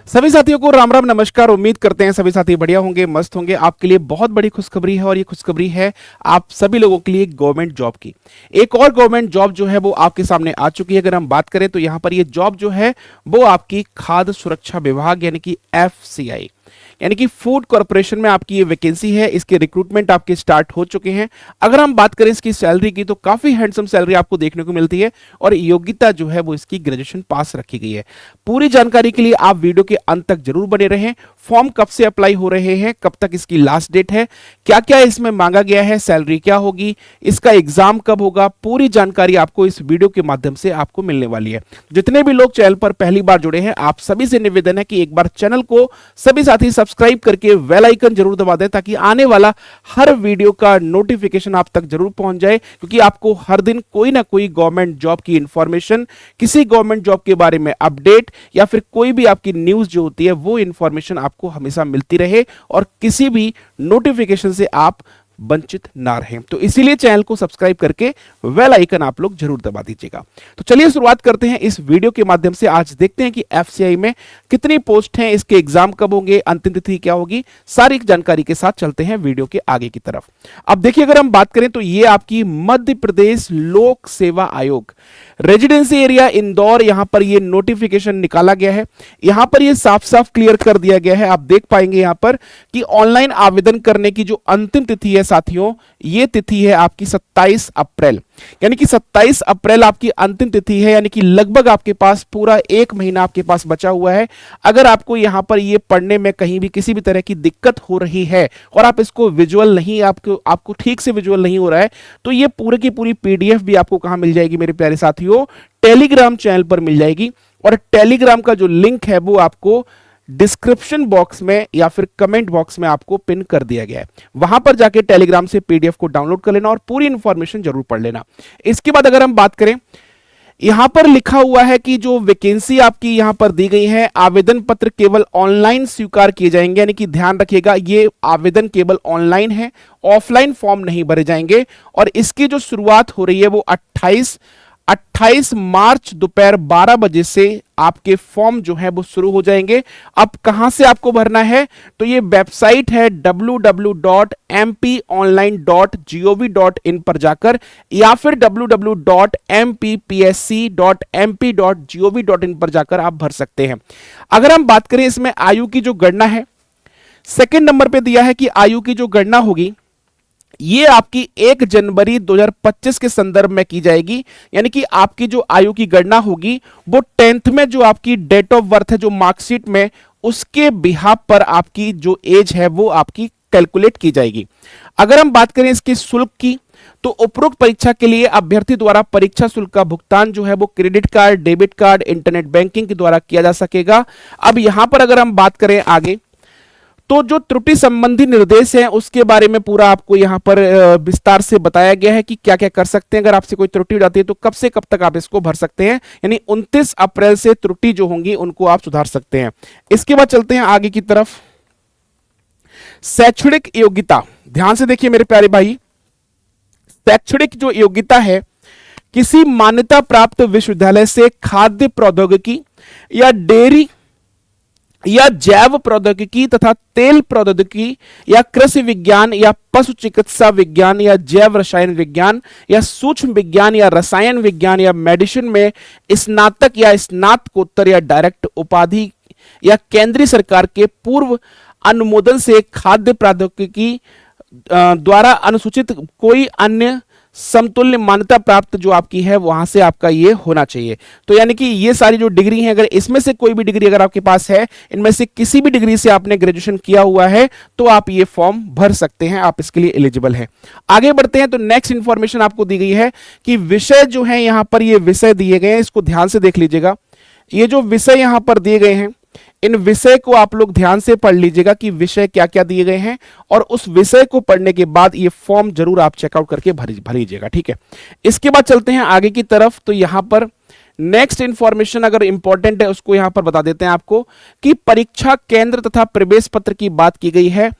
सभी साथियों को राम राम नमस्कार। उम्मीद करते हैं सभी साथी बढ़िया होंगे, मस्त होंगे। आपके लिए बहुत बड़ी खुशखबरी है और ये खुशखबरी है आप सभी लोगों के लिए गवर्नमेंट जॉब की। एक और गवर्नमेंट जॉब जो है वो आपके सामने आ चुकी है। अगर हम बात करें तो यहाँ पर ये जॉब जो है वो आपकी खाद्य सुरक्षा विभाग यानी कि एफसीआई यानी कि फूड कॉर्पोरेशन में आपकी ये वैकेंसी है। इसके रिक्रूटमेंट आपके स्टार्ट हो चुके हैं। अगर हम बात करें इसकी सैलरी की तो काफी हैंडसम सैलरी आपको देखने को मिलती है और योग्यता जो है वो इसकी ग्रेजुएशन पास रखी गई है। पूरी जानकारी के लिए आप वीडियो के अंत तक जरूर बने रहें। फॉर्म कब से अप्लाई हो रहे हैं, कब तक इसकी लास्ट डेट है, क्या क्या इसमें मांगा गया है, सैलरी क्या होगी, इसका एग्जाम कब होगा, पूरी जानकारी आपको इस वीडियो के माध्यम से आपको मिलने वाली है। जितने भी लोग चैनल पर पहली बार जुड़े हैं आप सभी से निवेदन है कि एक बार चैनल को सभी साथी सब्सक्राइब करके बेल आइकन जरूर दबा दें ताकि आने वाला हर वीडियो का नोटिफिकेशन आप तक जरूर पहुंच जाए, क्योंकि आपको हर दिन कोई ना कोई गवर्नमेंट जॉब की इंफॉर्मेशन, किसी गवर्नमेंट जॉब के बारे में अपडेट या फिर कोई भी आपकी न्यूज जो होती है वो इंफॉर्मेशन आपको हमेशा मिलती रहे और किसी भी नोटिफिकेशन से आप वंचित ना रहें। तो इसीलिए चैनल को सब्सक्राइब करके बेल आइकन आप लोग जरूर दबा दीजिएगा। तो चलिए शुरुआत करते हैं इस वीडियो के माध्यम से। आज देखते हैं कि एफसीआई में कितनी पोस्ट हैं, इसके एग्जाम कब होंगे, अंतिम तिथि क्या होगी, सारी जानकारी के साथ चलते हैं वीडियो के आगे की तरफ। अब देखिए, अगर हम बात करें तो ये आपकी मध्य प्रदेश लोक सेवा आयोग रेजिडेंसी एरिया इंदौर, यहां पर ये नोटिफिकेशन निकाला गया है। यहां पर ये साफ साफ क्लियर कर दिया गया है। आप देख पाएंगे यहां पर कि ऑनलाइन आवेदन करने की जो अंतिम तिथि है साथियों, ये तिथि है आपकी 27 अप्रैल, यानी कि 27 अप्रैल आपकी अंतिम तिथि है। यानी कि लगभग आपके पास पूरा एक महीना आपके पास बचा हुआ है। अगर आपको यहां पर ये पढ़ने में कहीं भी किसी भी तरह की दिक्कत हो रही है और आप इसको विजुअल नहीं, आपको ठीक से विजुअल नहीं हो रहा है, तो ये पूरे की पूरी पीडीएफ भी आपको कहां मिल जाएगी मेरे प्यारे साथियों, टेलीग्राम चैनल पर मिल जाएगी। और टेलीग्राम का जो लिंक है वो आपको डिस्क्रिप्शन बॉक्स में या फिर कमेंट बॉक्स में आपको पिन कर दिया गया है। वहां पर जाके टेलीग्राम से पीडीएफ को डाउनलोड कर लेना और पूरी इंफॉर्मेशन जरूर पढ़ लेना। इसके बाद अगर हम बात करें, यहां पर लिखा हुआ है कि जो वैकेंसी आपकी यहां पर दी गई है, आवेदन पत्र केवल ऑनलाइन स्वीकार किए जाएंगे। यानी कि ध्यान रखिएगा, ये आवेदन केवल ऑनलाइन है, ऑफलाइन फॉर्म नहीं भरे जाएंगे। और इसकी जो शुरुआत हो रही है वो 28 मार्च दोपहर 12 बजे से आपके फॉर्म जो है वो शुरू हो जाएंगे। अब कहां से आपको भरना है, तो ये वेबसाइट है www.mponline.gov.in पर जाकर या फिर www.mppsc.mp.gov.in पर जाकर आप भर सकते हैं। अगर हम बात करें इसमें आयु की जो गणना है, सेकंड नंबर पे दिया है कि आयु की जो गणना होगी ये आपकी 1 जनवरी 2025 के संदर्भ में की जाएगी। यानी कि आपकी जो आयु की गणना होगी वो 10th में जो आपकी डेट ऑफ बर्थ है जो मार्कशीट में, उसके बिहाफ पर आपकी जो एज है वो आपकी कैलकुलेट की जाएगी। अगर हम बात करें इसके शुल्क की, तो उपरोक्त परीक्षा के लिए अभ्यर्थी द्वारा परीक्षा शुल्क का भुगतान जो है वो credit card, debit card, internet banking के द्वारा किया जा सकेगा। अब यहां पर अगर हम बात करें आगे, तो जो त्रुटि संबंधी निर्देश हैं उसके बारे में पूरा आपको यहां पर विस्तार से बताया गया है कि क्या क्या कर सकते हैं। अगर आपसे कोई त्रुटि हो जाती है तो कब से कब तक आप इसको भर सकते हैं, यानी 29 अप्रैल से त्रुटि जो होंगी उनको आप सुधार सकते हैं। इसके बाद चलते हैं आगे की तरफ। शैक्षणिक योग्यता, ध्यान से देखिए मेरे प्यारे भाई, शैक्षणिक जो योग्यता है, किसी मान्यता प्राप्त विश्वविद्यालय से खाद्य प्रौद्योगिकी या डेयरी या जैव प्रौद्योगिकी तथा तेल प्रौद्योगिकी या कृषि विज्ञान या पशु चिकित्सा विज्ञान या जैव रसायन विज्ञान या सूक्ष्म विज्ञान या रसायन विज्ञान या मेडिसिन में स्नातक या स्नातकोत्तर या डायरेक्ट उपाधि या केंद्रीय सरकार के पूर्व अनुमोदन से खाद्य प्रौद्योगिकी द्वारा अनुसूचित कोई अन्य समतुल्य मान्यता प्राप्त जो आपकी है वहां से आपका ये होना चाहिए। तो यानी कि ये सारी जो डिग्री है, अगर इसमें से कोई भी डिग्री अगर आपके पास है, इनमें से किसी भी डिग्री से आपने ग्रेजुएशन किया हुआ है तो आप ये फॉर्म भर सकते हैं, आप इसके लिए एलिजिबल हैं। आगे बढ़ते हैं तो नेक्स्ट इंफॉर्मेशन आपको दी गई है कि विषय जो है यहां पर ये विषय दिए गए हैं, इसको ध्यान से देख लीजिएगा। ये जो विषय यहां पर दिए गए हैं, इन विषय को आप लोग ध्यान से पढ़ लीजिएगा कि विषय क्या क्या दिए गए हैं, और उस विषय को पढ़ने के बाद ये फॉर्म जरूर आप चेकआउट करके भर लीजिएगा, ठीक है। इसके बाद चलते हैं आगे की तरफ। तो यहां पर नेक्स्ट इंफॉर्मेशन अगर इंपॉर्टेंट है उसको यहां पर बता देते हैं आपको कि परीक्षा केंद्र तथा प्रवेश पत्र की बात की गई है।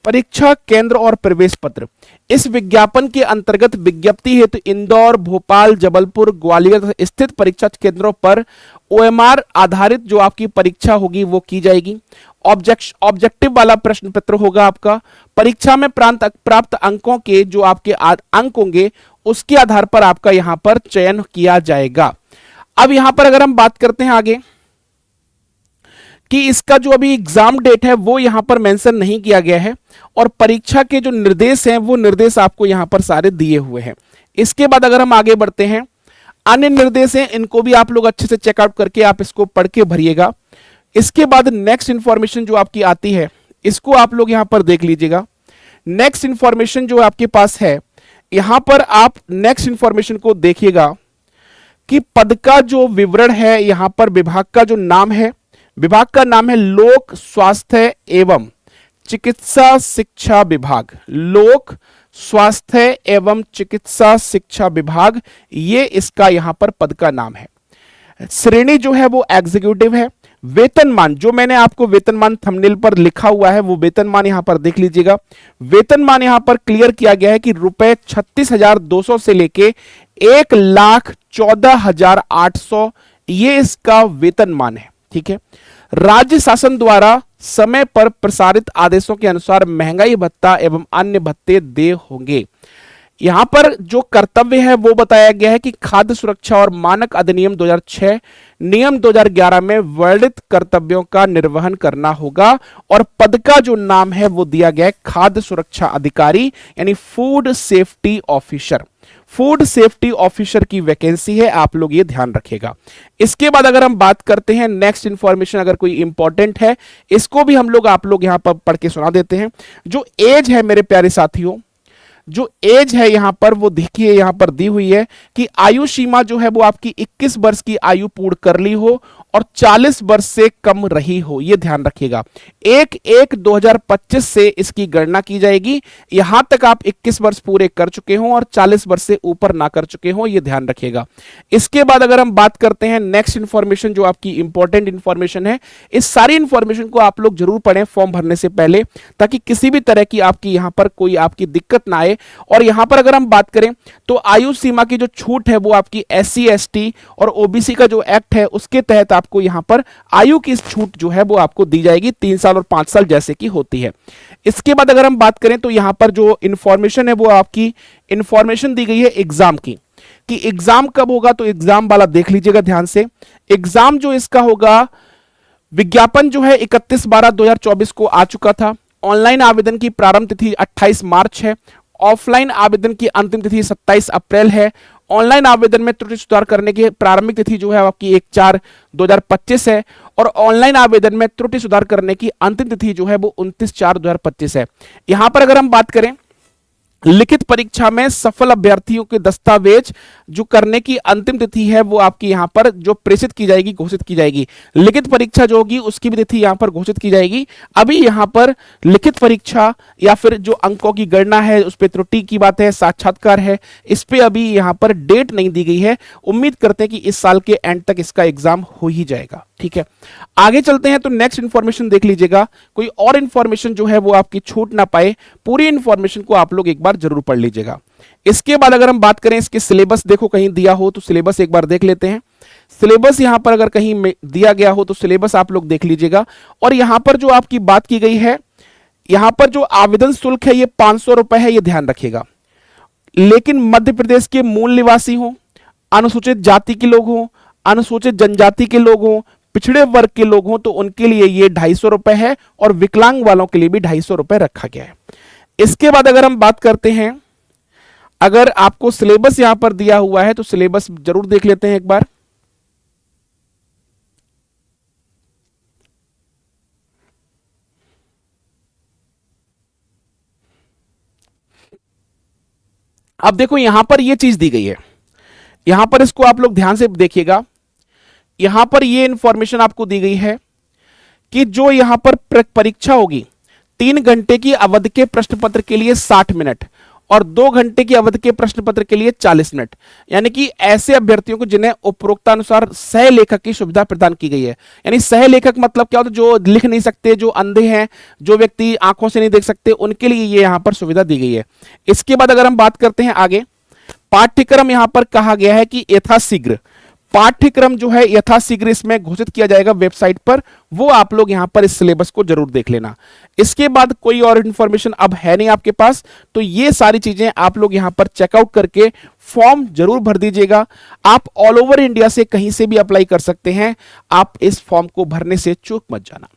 परीक्षा केंद्र और प्रवेश पत्र, इस विज्ञापन के अंतर्गत विज्ञप्ति हेतु इंदौर, भोपाल, जबलपुर, ग्वालियर स्थित परीक्षा केंद्रों पर ओएमआर आधारित जो आपकी परीक्षा होगी वो की जाएगी। ऑब्जेक्टिव वाला प्रश्न पत्र होगा आपका। परीक्षा में प्राप्त अंकों के जो आपके अंक होंगे उसके आधार पर आपका यहां पर चयन किया जाएगा। अब यहां पर अगर हम बात करते हैं आगे कि इसका जो अभी एग्जाम डेट है वो यहां पर मेंशन नहीं किया गया है, और परीक्षा के जो निर्देश हैं वो निर्देश आपको यहां पर सारे दिए हुए हैं। इसके बाद अगर हम आगे बढ़ते हैं, अन्य निर्देश हैं, इनको भी आप लोग अच्छे से चेकआउट करके आप इसको पढ़ के भरिएगा। इसके बाद नेक्स्ट इंफॉर्मेशन जो आपकी आती है इसको आप लोग यहां पर देख लीजिएगा। नेक्स्ट इंफॉर्मेशन जो आपके पास है यहां पर आप नेक्स्ट इंफॉर्मेशन को देखिएगा कि पद का जो विवरण है, यहां पर विभाग का जो नाम है, विभाग का नाम है लोक स्वास्थ्य एवं चिकित्सा शिक्षा विभाग। लोक स्वास्थ्य एवं चिकित्सा शिक्षा विभाग, ये इसका यहां पर पद का नाम है। श्रेणी जो है वो एग्जीक्यूटिव है। वेतनमान, जो मैंने आपको वेतनमान थंबनेल पर लिखा हुआ है वो वेतनमान यहां पर देख लीजिएगा। वेतनमान यहां पर क्लियर किया गया है कि रुपए 36,200 से लेके 1,14,800 ये इसका वेतनमान है। ठीक है। राज्य शासन द्वारा समय पर प्रसारित आदेशों के अनुसार महंगाई भत्ता एवं अन्य भत्ते देय होंगे। यहां पर जो कर्तव्य है वो बताया गया है कि खाद्य सुरक्षा और मानक अधिनियम 2006 नियम 2011 में वर्णित कर्तव्यों का निर्वहन करना होगा, और पद का जो नाम है वो दिया गया है खाद्य सुरक्षा अधिकारी यानी food safety officer. Food safety officer की वैकेंसी है, आप लोग ये ध्यान रखिएगा। इसके बाद अगर हम बात करते हैं नेक्स्ट इंफॉर्मेशन, अगर कोई इंपॉर्टेंट है इसको भी हम लोग आप लोग यहां पर पढ़ के सुना देते हैं। जो एज है मेरे प्यारे साथियों, जो एज है यहां पर वो देखिए यहां पर दी हुई है कि आयु सीमा जो है वो आपकी 21 वर्ष की आयु पूर्ण कर ली हो और 40 वर्ष से कम रही हो, ये ध्यान रखिएगा। 1/1/2025 से इसकी गणना की जाएगी। यहां तक आप 21 वर्ष पूरे कर चुके हो और 40 वर्ष से ऊपर ना कर चुके हो, ये ध्यान रखिएगा। इसके बाद अगर हम बात करते हैं नेक्स्ट इंफॉर्मेशन जो आपकी इंपॉर्टेंट इंफॉर्मेशन है, इस सारी इंफॉर्मेशन को आप लोग जरूर पढ़ें फॉर्म भरने से पहले, ताकि किसी भी तरह की आपकी यहां पर कोई आपकी दिक्कत ना आए। और यहां पर अगर हम बात करें तो आयु सीमा की जो छूट है वो आपकी SC ST और OBC का जो एक्ट है उसके तहत आपको यहां पर आयु की छूट जो है वो आपको दी जाएगी 3 साल और 5 साल जैसे की होती है। इसके बाद अगर हम बात करें तो यहां पर जो इंफॉर्मेशन है वो आपकी इंफॉर्मेशन दी गई है एग्जाम की, कि एग्जाम कब होगा, तो एग्जाम वाला देख लीजिएगा ध्यान से। एग्जाम जो इसका होगा, विज्ञापन जो है 31/12/2024 को आ चुका था। ऑनलाइन आवेदन की प्रारंभ तिथि 28 मार्च है। ऑफलाइन आवेदन की अंतिम तिथि 27 अप्रैल है। ऑनलाइन आवेदन में त्रुटि सुधार करने की प्रारंभिक तिथि जो है आपकी 1/4/2025 है, और ऑनलाइन आवेदन में त्रुटि सुधार करने की अंतिम तिथि जो है वो 29/4/2025 है। यहां पर अगर हम बात करें लिखित परीक्षा में सफल अभ्यर्थियों के दस्तावेज जो करने की अंतिम तिथि है वो आपकी यहां पर जो प्रेषित की जाएगी, घोषित की जाएगी। लिखित परीक्षा जो होगी उसकी भी तिथि यहां पर घोषित की जाएगी। अभी यहां पर लिखित परीक्षा या फिर जो अंकों की गणना है उस पर त्रुटि की बात है, साक्षात्कार है, इस पे अभी यहां पर डेट नहीं दी गई है। उम्मीद करते हैं कि इस साल के एंड तक इसका एग्जाम हो ही जाएगा। ठीक है, आगे चलते हैं तो नेक्स्ट इंफॉर्मेशन देख लीजिएगा। कोई और इंफॉर्मेशन जो है वो आपकी छूट ना पाए, पूरी इंफॉर्मेशन को आप लोग एक बार जरूर पढ़ लीजिएगा। इसके बाद अगर हम बात करें इसके सिलेबस, देखो कहीं दिया हो तो सिलेबस एक बार देख लेते हैं। सिलेबस यहां पर अगर कहीं दिया गया हो तो सिलेबस आप लोग देख लीजिएगा। और यहां पर जो आपकी बात की गई है, यहां पर जो आवेदन शुल्क है ये 500 रुपए है, ये ध्यान रखिएगा। लेकिन मध्य प्रदेश के मूल निवासी हो, अनुसूचित जाति के लोग हो, अनुसूचित जनजाति के लोग हो, पिछड़े वर्ग के लोग हों तो उनके लिए ये 250 रुपए है, और विकलांग वालों के लिए भी 250 रुपए रखा गया है। इसके बाद अगर हम बात करते हैं, अगर आपको सिलेबस यहां पर दिया हुआ है तो सिलेबस जरूर देख लेते हैं एक बार। अब देखो यहां पर यह चीज दी गई है, यहां पर इसको आप लोग ध्यान से देखिएगा। यहां पर यह इंफॉर्मेशन आपको दी गई है कि जो यहां पर परीक्षा होगी 3 घंटे की अवधि के प्रश्न पत्र के लिए 60 मिनट और 2 घंटे की अवधि के प्रश्न पत्र के लिए 40 मिनट, यानी कि ऐसे अभ्यर्थियों को जिन्हें उपरोक्तानुसार सह लेखक की सुविधा प्रदान की गई है। यानी सह लेखक मतलब क्या होता है, जो लिख नहीं सकते, जो अंधे हैं, जो व्यक्ति आंखों से नहीं देख सकते, उनके लिए ये यहां पर सुविधा दी गई है। इसके बाद अगर हम बात करते हैं आगे, पाठ्यक्रम यहां पर कहा गया है कि यथाशीघ्र पाठ्यक्रम जो है यथाशीघ्र इसमें घोषित किया जाएगा वेबसाइट पर, वो आप लोग यहां पर इस सिलेबस को जरूर देख लेना। इसके बाद कोई और इंफॉर्मेशन अब है नहीं आपके पास, तो ये सारी चीजें आप लोग यहां पर चेकआउट करके फॉर्म जरूर भर दीजिएगा। आप ऑल ओवर इंडिया से कहीं से भी अप्लाई कर सकते हैं, आप इस फॉर्म को भरने से चूक मत जाना।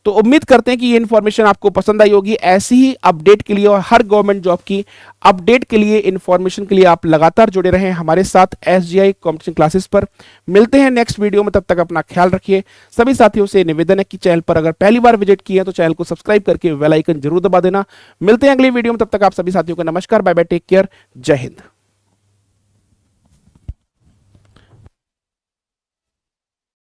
तो उम्मीद करते हैं कि ये इन्फॉर्मेशन आपको पसंद आई होगी। ऐसी ही अपडेट के लिए और हर गवर्नमेंट जॉब की अपडेट के लिए, इन्फॉर्मेशन के लिए आप लगातार जुड़े रहें हमारे साथ SGI कॉम्पिटिशन क्लासेस पर। मिलते हैं नेक्स्ट वीडियो में, तब तक अपना ख्याल रखिए। सभी साथियों से निवेदन है कि चैनल पर अगर पहली बार विजिट किया तो चैनल को सब्सक्राइब करके बेल आइकन जरूर दबा देना। मिलते हैं अगली वीडियो में, तब तक आप सभी साथियों को नमस्कार, बाय बाय, टेक केयर, जय हिंद।